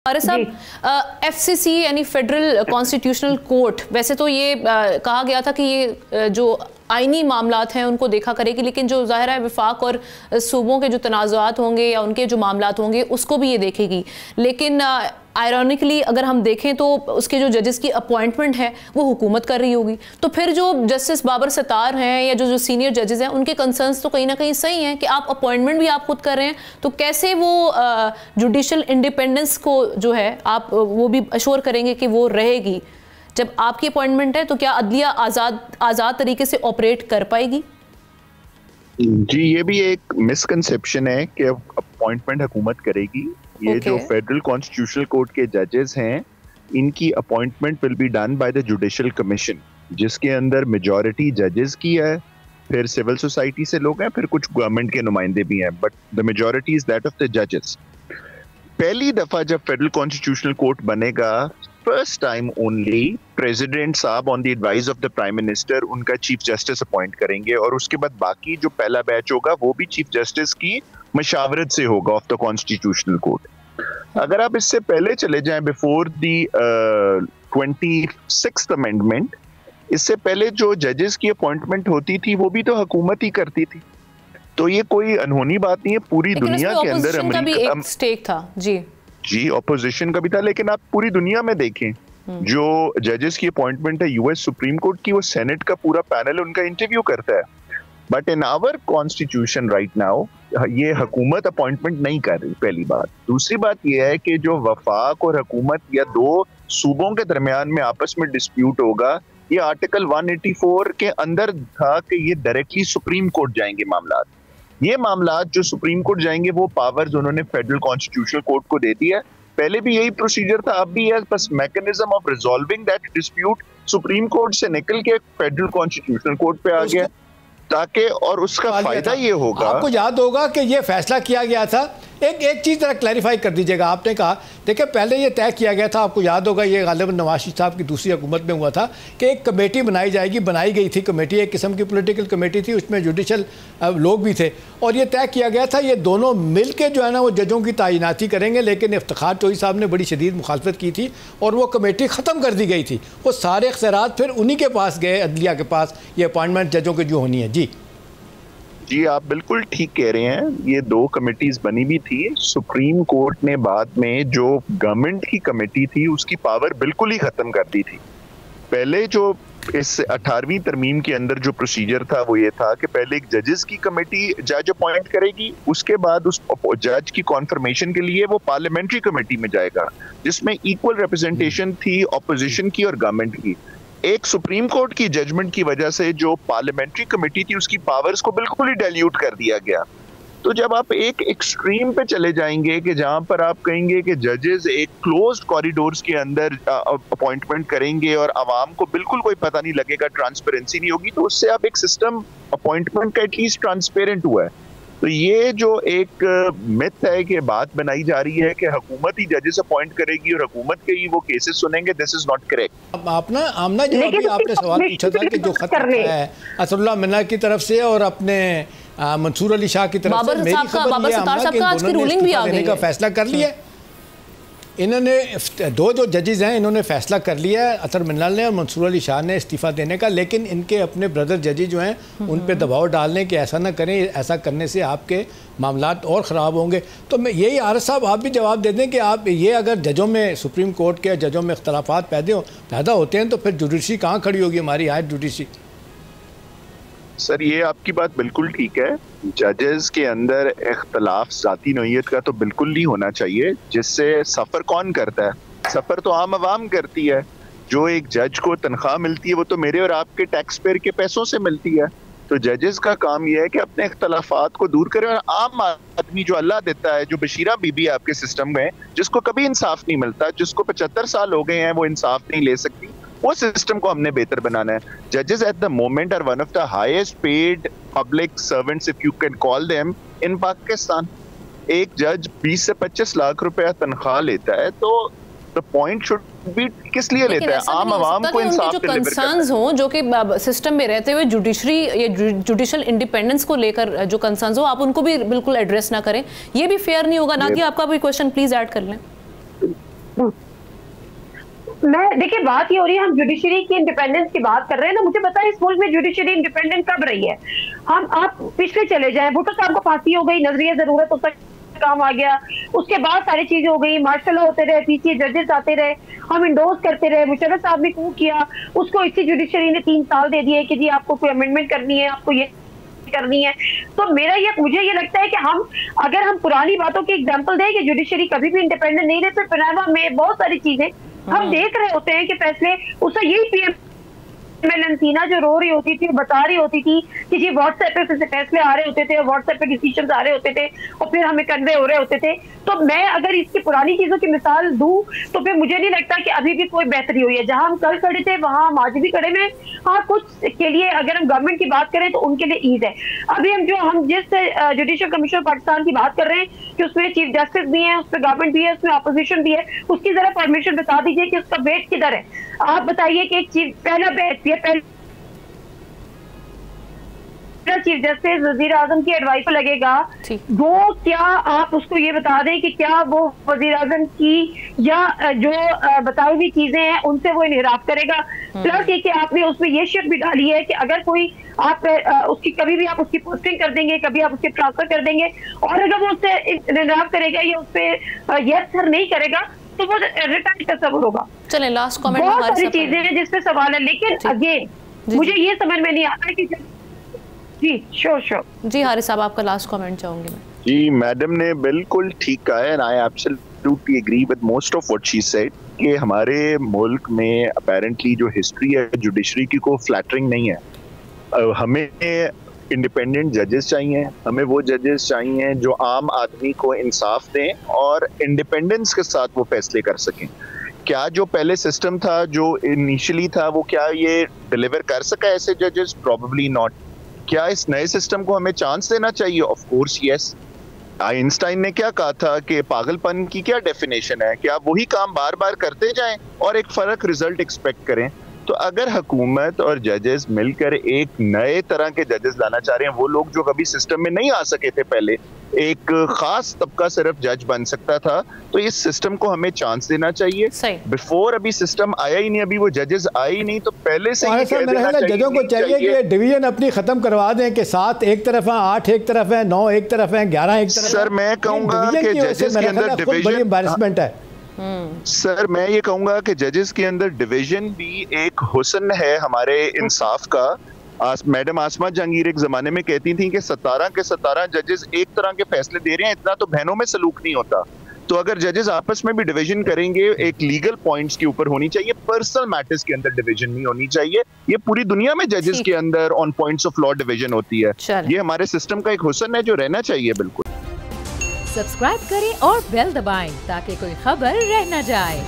अरे साहब, एफसीसी यानी फेडरल कॉन्स्टिट्यूशनल कोर्ट, वैसे तो ये कहा गया था कि ये जो आईनी मामलात हैं उनको देखा करेगी, लेकिन जो ज़ाहिर है वफाक और सूबों के जो तनाज़ुआत होंगे या उनके जो मामलात होंगे उसको भी ये देखेगी। लेकिन आयरॉनिकली अगर हम देखें तो उसके जो जजेस की अपॉइंटमेंट है वो हुकूमत कर रही होगी, तो फिर जो जस्टिस बाबर सत्तार हैं या जो सीनियर जजेस हैं उनके कंसर्न्स तो कहीं ना कहीं सही हैं कि आप अपॉइंटमेंट भी आप खुद कर रहे हैं, तो कैसे वो जुडिशल इंडिपेंडेंस को जो है आप वो भी अश्योर करेंगे कि वो रहेगी? जब आपकी अपॉइंटमेंट है तो क्या अदलिया आज़ाद तरीके से ऑपरेट कर पाएगी? जी, ये भी एक मिसकंसेप्शन है कि अपॉइंटमेंट हुकूमत करेगी। ये जो फेडरल कॉन्स्टिट्यूशनल कोर्ट के जजेस हैं, इनकी appointment will be done by the judicial commission, जिसके अंदर मेजॉरिटी जजेस की है, फिर सिविल सोसाइटी से लोग हैं, फिर कुछ गवर्नमेंट के नुमाइंदे भी हैं, but the majority is that of the जजेस। पहली दफा जब फेडरल कॉन्स्टिट्यूशनल कोर्ट बनेगा, फर्स्ट टाइम ओनली प्रेसिडेंट साहब on the advice of the prime minister उनका चीफ जस्टिस अपॉइंट करेंगे, और उसके बाद बाकी जो पहला बैच होगा वो भी चीफ जस्टिस की मशावरत से होगा ऑफ द कॉन्स्टिट्यूशनल कोर्ट। अगर आप इससे पहले चले जाएं, बिफोर द 26th अमेंडमेंट, इससे पहले जो जजेस की अपॉइंटमेंट होती थी वो भी तो हुकूमत ही करती थी, तो ये कोई अनहोनी बात नहीं है। पूरी दुनिया के अंदर अमेरिका स्टेक था जी, ऑपोजिशन का भी था, लेकिन आप पूरी दुनिया में देखें जो जजेस की अपॉइंटमेंट है यूएस सुप्रीम कोर्ट की, वो सेनेट का पूरा पैनल उनका इंटरव्यू करता है। But in our constitution right now ये हुकूमत अपॉइंटमेंट नहीं कर रही, पहली बात। दूसरी बात ये है कि जो वफाक और हुकूमत या दो सूबों के दरमियान में आपस में डिस्प्यूट होगा, ये आर्टिकल 184 के अंदर था कि ये डायरेक्टली सुप्रीम कोर्ट जाएंगे मामला। ये मामला जो सुप्रीम कोर्ट जाएंगे वो पावर्स उन्होंने फेडरल कॉन्स्टिट्यूशनल कोर्ट को दे दिया है। पहले भी यही प्रोसीजर था, अब भी है, बस mechanism of resolving that dispute supreme court से निकल के फेडरल कॉन्स्टिट्यूशनल कोर्ट पे आ गया, ताकि और उसका फायदा ये होगा। आपको याद होगा कि ये फैसला किया गया था, एक चीज़ जरा क्लैरिफाई कर दीजिएगा। आपने कहा देखिए पहले ये तय किया गया था, आपको याद होगा ये गालिबन नवाज शरीफ साहब की दूसरी हुकूमत में हुआ था कि एक कमेटी बनाई जाएगी, बनाई गई थी कमेटी, एक किस्म की पॉलिटिकल कमेटी थी, उसमें जुडिशल लोग भी थे, और ये तय किया गया था ये दोनों मिल के जो है ना वो जजों की तैनाती करेंगे। लेकिन इफ्तिखार चौधरी साहब ने बड़ी शदीद मुखालफत की थी और वो कमेटी ख़त्म कर दी गई थी। वो सारे इख्तियारात फिर उन्हीं के पास गए, अदलिया के पास, ये अपॉइंटमेंट जजों की जो होनी है। जी, आप बिल्कुल ठीक कह रहे हैं, ये दो कमेटीज बनी भी थी। सुप्रीम कोर्ट ने बाद में जो गवर्नमेंट की कमेटी थी उसकी पावर बिल्कुल ही खत्म कर दी थी। पहले जो इस 18वीं तरमीम के अंदर जो प्रोसीजर था वो ये था कि पहले एक जजेस की कमेटी जज अपॉइंट करेगी, उसके बाद उस जज की कॉन्फर्मेशन के लिए वो पार्लियामेंट्री कमेटी में जाएगा, जिसमें इक्वल रिप्रेजेंटेशन थी ऑपोजिशन की और गवर्नमेंट की। एक सुप्रीम कोर्ट की जजमेंट की वजह से जो पार्लियामेंट्री कमेटी थी उसकी पावर्स को बिल्कुल ही डाइल्यूट कर दिया गया। तो जब आप एक एक्सट्रीम पे चले जाएंगे कि जहां पर आप कहेंगे कि जजेस एक क्लोज्ड कॉरिडोर्स के अंदर अपॉइंटमेंट करेंगे और आवाम को बिल्कुल कोई पता नहीं लगेगा, ट्रांसपेरेंसी नहीं होगी, तो उससे आप एक सिस्टम अपॉइंटमेंट का एटलीस्ट ट्रांसपेरेंट हुआ है। तो ये जो एक मिथ है कि बात बनाई जा रही है कि हुकूमत ही जजेस अपॉइंट करेगी और हुकूमत के ही वो केसेस सुनेंगे, दिस इज नॉट करेक्ट। अपना आमना जो अभी आपने सवाल पूछा था कि जो खत है असदुल्लाह मिन्ना की तरफ से और अपने मंसूर अली शाह की तरफ से, मेरी खबर ये आमना कि इन्होंने इस्तीफा देने का फैसला कर लिया। इन्होंने दो जो जजेस हैं इन्होंने फैसला कर लिया है, अतर मिन्नाल ने और मंसूर अली शाह ने इस्तीफ़ा देने का, लेकिन इनके अपने ब्रदर जजेस जो हैं उन पे दबाव डालने कि ऐसा ना करें, ऐसा करने से आपके मामलात और ख़राब होंगे। तो मैं यही आरिफ साहब आप भी जवाब दे दें कि आप ये अगर जजों में सुप्रीम कोर्ट के जजों में इख्तलाफात पैदा होते हैं तो फिर जुडिशरी कहाँ खड़ी होगी, हमारी हायर जुडिशरी? सर, ये आपकी बात बिल्कुल ठीक है, जजेस के अंदर इख्तलाफ जाती नौइयत का तो बिल्कुल नहीं होना चाहिए। जिससे सफ़र कौन करता है? सफ़र तो आम आवाम करती है। जो एक जज को तनख्वाह मिलती है वो तो मेरे और आपके टैक्स पेयर के पैसों से मिलती है। तो जजेस का काम यह है कि अपने इख्तलाफात को दूर करें, और आम आदमी जो अल्लाह देता है, जो बशीरा बीबी आपके सिस्टम में, जिसको कभी इंसाफ नहीं मिलता, जिसको 75 साल हो गए हैं वो इंसाफ नहीं ले सकती, वो सिस्टम को हमने बेहतर बनाना है। जजेस at the moment are one of the highest paid public servants, if you can call them, in Pakistan. एक जज 20 से 25 लाख रुपया तनख्वाह लेता है, तो द पॉइंट शुड बी किस लिए लेता है? आम आवाम को इंसाफ डिलीवर करना है। हो जो कि सिस्टम में रहते हुए जुडिशरी या जुडिशल इंडिपेंडेंस को लेकर जो कंसर्न्स हो, आप उनको भी बिल्कुल एड्रेस ना करें, ये भी फेयर नहीं होगा ना। कि आपका भी क्वेश्चन प्लीज ऐड कर लें। मैं देखिए, बात ये हो रही है, हम जुडिशरी की इंडिपेंडेंस की बात कर रहे हैं ना। मुझे पता है इस मुल्क में जुडिशरी इंडिपेंडेंट कब रही है। आप पिछले चले जाएं, भुट्टो साहब को फांसी हो गई, नजरिया जरूरत होता काम आ गया, उसके बाद सारी चीजें हो गई, मार्शल होते रहे, पीछे जजेस आते रहे, हम इंडोर्स करते रहे, मुशर्रफ साहब ने कू किया, उसको इसी जुडिशरी ने 3 साल दे दिए कि जी आपको कोई अमेंडमेंट करनी है, आपको ये करनी है। तो मुझे ये लगता है कि अगर हम पुरानी बातों की एग्जांपल दें कि जुडिशरी कभी भी इंडिपेंडेंट नहीं रहती, पनामा में बहुत सारी चीजें हम देख रहे होते हैं कि फैसले उससे यही पीएम सीना जो रो रही होती थी, बता रही होती थी कि जी व्हाट्सएप पे फैसले आ रहे होते थे, व्हाट्सएप पे डिसीजन आ रहे होते थे और फिर हमें कन्वे हो रहे होते थे। तो मैं अगर इसकी पुरानी चीजों की मिसाल दूं तो फिर मुझे नहीं लगता कि अभी भी कोई बेहतरी हुई है। जहां हम कल खड़े थे वहां हम आज भी खड़े में। हाँ, कुछ के लिए अगर हम गवर्नमेंट की बात करें तो उनके लिए ईज है। अभी हम जिस जुडिशियल कमीशन पाकिस्तान की बात कर रहे हैं कि उसमें चीफ जस्टिस भी है, उसमें गवर्नमेंट भी है, उसमें अपोजिशन भी है, उसकी जरा परमिशन बता दीजिए कि उसका वेट किधर है। आप बताइए कि एक चीज पहला बेस्ट चीफ जस्टिस वजीर आजम की एडवाइस पर लगेगा, वो क्या आप उसको ये बता दें कि क्या वो वजीर आजम की या जो बताई हुई चीजें हैं उनसे वो इनहराफ करेगा। प्लस ये कि आपने उसमें ये शर्त भी डाली है कि अगर कोई आप उसकी कभी भी आप उसकी पोस्टिंग कर देंगे, कभी आप उसके ट्रांसफर कर देंगे, और अगर वो उससे इनहराफ करेगा या उस पर यस सर नहीं करेगा तो वो रिटायर का सबूर होगा। चले लास्ट कमेंट। बहुत सारी चीजें हैं जिसपे सवाल है, लेकिन अगेन मुझे ये समझ में नहीं आता कि जी श्योर जी हारिस साहब आपका लास्ट कमेंट चाहूंगी मैं। जी मैडम ने बिल्कुल ठीक कहा है, I absolutely agree with most of what she said कि हमारे मुल्क में अपेरेंटली जो हिस्ट्री है जुडिशरी की को फ्लैटरिंग नहीं है। हमें इंडिपेंडेंट जजेस चाहिए, हमें वो जजेस चाहिए जो आम आदमी को इंसाफ दें और इंडिपेंडेंस के साथ वो फैसले कर सकें। क्या जो पहले सिस्टम था, जो इनिशियली था, वो क्या ये डिलीवर कर सका ऐसे जजेस? Probably not. क्या इस नए सिस्टम को हमें चांस देना चाहिए? Of course yes. आइंस्टाइन ने क्या कहा था कि पागलपन की क्या डेफिनेशन है? क्या वही काम बार बार करते जाएं और एक फर्क रिजल्ट एक्सपेक्ट करें? तो अगर हुकूमत और जजेस मिलकर एक नए तरह के जजेस लाना चाह रहे हैं, वो लोग जो कभी सिस्टम में नहीं आ सके थे, पहले एक खास तबका सिर्फ जज बन सकता था, तो इस सिस्टम को हमें चांस देना चाहिए। बिफोर अभी सिस्टम आया ही नहीं, अभी वो जजेस आए ही नहीं, तो पहले से ही कह देना चाहिए। जजों को चाहिए कि डिवीजन अपनी खत्म करवा दें कि 7 एक तरफ है, 8 एक तरफ है, 9 एक तरफ है, 11 एक तरफ है। सर मैं कहूंगा कि जजेस के अंदर डिवीजन एम्बैरेसमेंट है। सर मैं ये कहूंगा कि जजेस के अंदर डिवीजन भी एक हुस्न है हमारे इंसाफ का। मैडम आसमा जहांगीर एक जमाने में कहती थी कि 17 के 17 जजेस एक तरह के फैसले दे रहे हैं, इतना तो बहनों में सलूक नहीं होता। तो अगर जजेस आपस में भी डिवीजन करेंगे, एक लीगल पॉइंट्स के ऊपर होनी चाहिए, पर्सनल मैटर्स के अंदर डिवीजन नहीं होनी चाहिए। ये पूरी दुनिया में जजेस के अंदर on points of law division होती है। ये हमारे सिस्टम का एक हुस्न है जो रहना चाहिए। बिल्कुल सब्सक्राइब करें और बेल दबाएं ताकि कोई खबर रह न जाए।